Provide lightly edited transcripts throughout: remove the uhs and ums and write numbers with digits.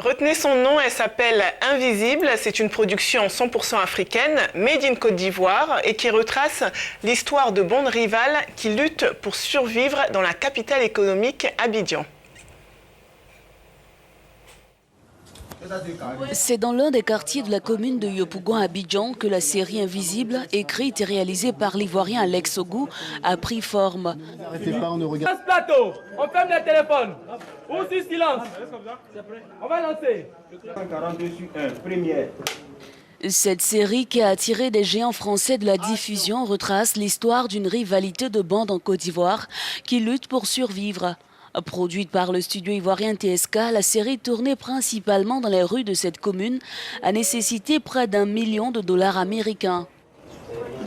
Retenez son nom, elle s'appelle Invisible. C'est une production 100% africaine, made in Côte d'Ivoire, et qui retrace l'histoire de bandes rivales qui luttent pour survivre dans la capitale économique Abidjan. C'est dans l'un des quartiers de la commune de Yopougon à Abidjan que la série Invisible, écrite et réalisée par l'Ivoirien Alex Ogou, a pris forme. Plateau, on ferme les téléphones. Ou sur silence. On va lancer. 42 sur 1, première. Cette série qui a attiré des géants français de la diffusion retrace l'histoire d'une rivalité de bandes en Côte d'Ivoire qui luttent pour survivre. Produite par le studio ivoirien TSK, la série tournée principalement dans les rues de cette commune a nécessité près d'1 million de dollars américains.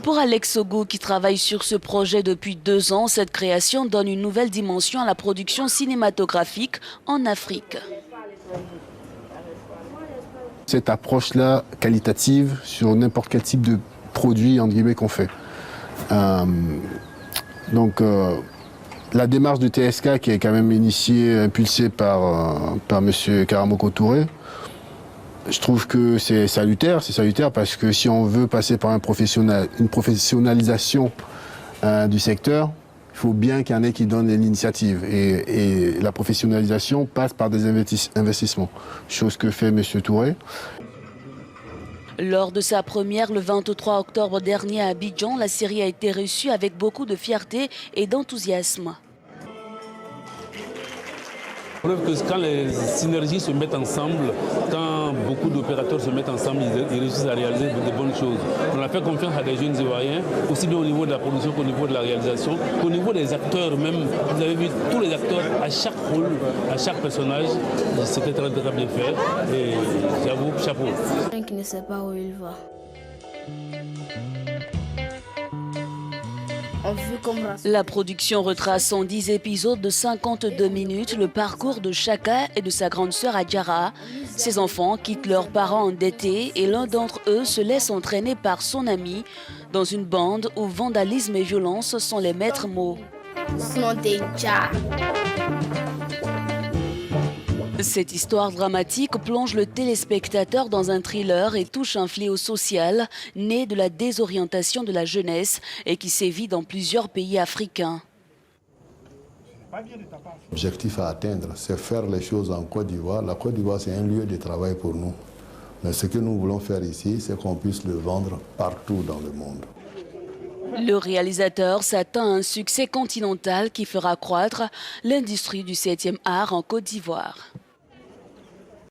Pour Alex Ogou, qui travaille sur ce projet depuis 2 ans, cette création donne une nouvelle dimension à la production cinématographique en Afrique. Cette approche-là, qualitative, sur n'importe quel type de produit entre guillemets qu'on fait. La démarche de TSK qui est quand même initiée, impulsée par M. Karamoko Touré, je trouve que c'est salutaire parce que si on veut passer par une professionnalisation du secteur, il faut bien qu'il y en ait qui donnent l'initiative. Et la professionnalisation passe par des investissements, chose que fait M. Touré. Lors de sa première le 23 octobre dernier à Abidjan, la série a été reçue avec beaucoup de fierté et d'enthousiasme. Preuve que quand les synergies se mettent ensemble, quand beaucoup d'opérateurs se mettent ensemble, ils réussissent à réaliser de bonnes choses. On a fait confiance à des jeunes Ivoiriens, aussi bien au niveau de la production qu'au niveau de la réalisation, qu'au niveau des acteurs même. Vous avez vu tous les acteurs, à chaque rôle, à chaque personnage, c'était très bien fait. Et j'avoue, chapeau. Qui ne sait pas où il va. La production retrace en 10 épisodes de 52 minutes le parcours de Chaka et de sa grande sœur Adjara. Ces enfants quittent leurs parents endettés et l'un d'entre eux se laisse entraîner par son ami dans une bande où vandalisme et violence sont les maîtres mots. Cette histoire dramatique plonge le téléspectateur dans un thriller et touche un fléau social né de la désorientation de la jeunesse et qui sévit dans plusieurs pays africains. L'objectif à atteindre, c'est faire les choses en Côte d'Ivoire. La Côte d'Ivoire, c'est un lieu de travail pour nous. Mais ce que nous voulons faire ici, c'est qu'on puisse le vendre partout dans le monde. Le réalisateur s'attend à un succès continental qui fera croître l'industrie du 7e art en Côte d'Ivoire.